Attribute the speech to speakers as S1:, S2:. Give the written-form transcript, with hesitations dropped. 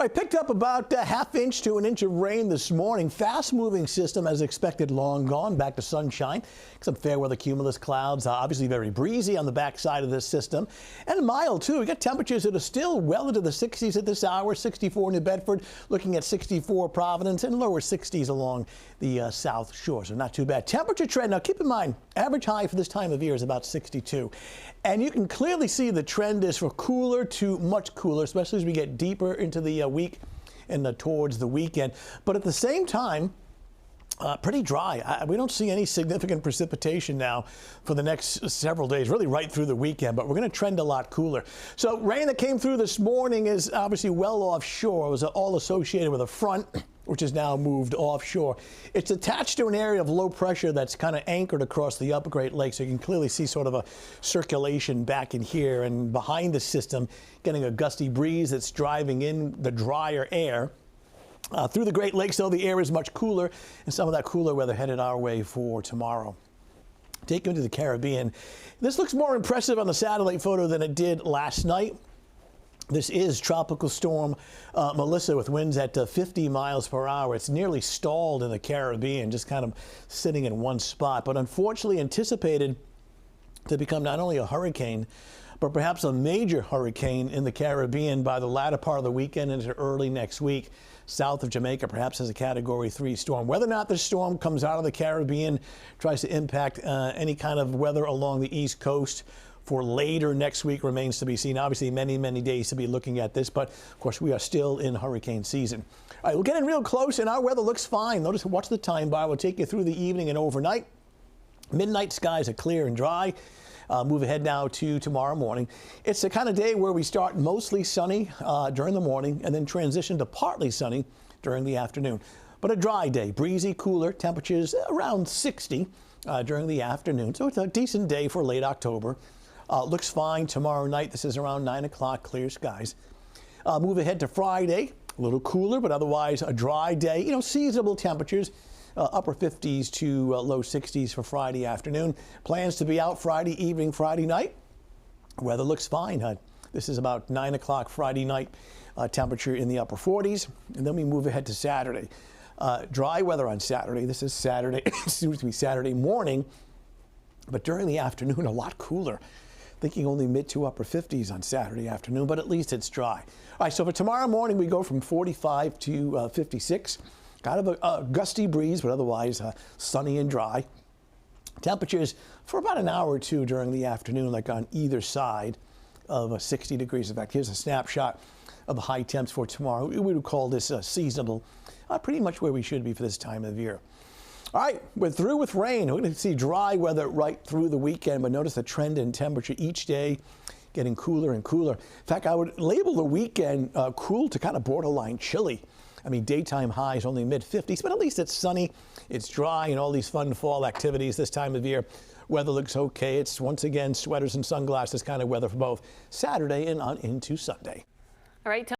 S1: I picked up about a half inch to an inch of rain this morning. Fast moving system as expected, long gone, back to sunshine. Some fair weather cumulus clouds, obviously very breezy on the backside of this system, and mild too. We got temperatures that are still well into the 60s at this hour. 64 New Bedford, looking at 64 Providence, and lower 60s along the South Shore, so not too bad. Temperature trend, now keep in mind, average high for this time of year is about 62. And you can clearly see the trend is for cooler to much cooler, especially as we get deeper into the week and towards the weekend. But at the same time, pretty dry. We don't see any significant precipitation now for the next several days, really right through the weekend, but we're going to trend a lot cooler. So rain that came through this morning is obviously well offshore. It was all associated with a front, which is now moved offshore. It's attached to an area of low pressure that's kind of anchored across the upper Great Lakes. So you can clearly see sort of a circulation back in here, and behind the system, getting a gusty breeze that's driving in the drier air. Through the Great Lakes, though, the air is much cooler, and some of that cooler weather headed our way for tomorrow. Take you to the Caribbean. This looks more impressive on the satellite photo than it did last night. This is Tropical Storm Melissa with winds at 50 miles per hour. It's nearly stalled in the Caribbean, just kind of sitting in one spot, but unfortunately anticipated to become not only a hurricane, but perhaps a major hurricane in the Caribbean by the latter part of the weekend into early next week. South of Jamaica, perhaps as a Category 3 storm. Whether or not the storm comes out of the Caribbean, tries to impact any kind of weather along the East Coast for later next week remains to be seen. Obviously, many, many days to be looking at this, but of course, we are still in hurricane season. All right, we're getting real close, and our weather looks fine. Notice, watch the time bar. We'll take you through the evening and overnight. Midnight skies are clear and dry. Move ahead now to tomorrow morning. It's the kind of day where we start mostly sunny during the morning and then transition to partly sunny during the afternoon. But a dry day, breezy, cooler, temperatures around 60 during the afternoon. So it's a decent day for late October. Looks fine tomorrow night. This is around 9 o'clock, clear skies. Move ahead to Friday, a little cooler, but otherwise a dry day. You know, seasonable temperatures. Upper 50s to low 60s for Friday afternoon. Plans to be out Friday evening, Friday night. Weather looks fine. This is about 9 o'clock Friday night. Temperature in the upper 40s. And then we move ahead to Saturday. Dry weather on Saturday. This is Saturday, excuse me, Saturday morning. But during the afternoon, a lot cooler. Thinking only mid to upper 50s on Saturday afternoon, but at least it's dry. All right, so for tomorrow morning, we go from 45 to 56. Kind of a gusty breeze, but otherwise sunny and dry. Temperatures for about an hour or two during the afternoon, like on either side of 60 degrees. In fact, here's a snapshot of the high temps for tomorrow. We would call this seasonal, pretty much where we should be for this time of year. All right, we're through with rain. We're going to see dry weather right through the weekend, but notice the trend in temperature each day getting cooler and cooler. In fact, I would label the weekend cool to kind of borderline chilly. I mean, daytime highs only mid-50s, but at least it's sunny, it's dry, and all these fun fall activities this time of year. Weather looks okay. It's, once again, sweaters and sunglasses kind of weather for both Saturday and on into Sunday.
S2: All right.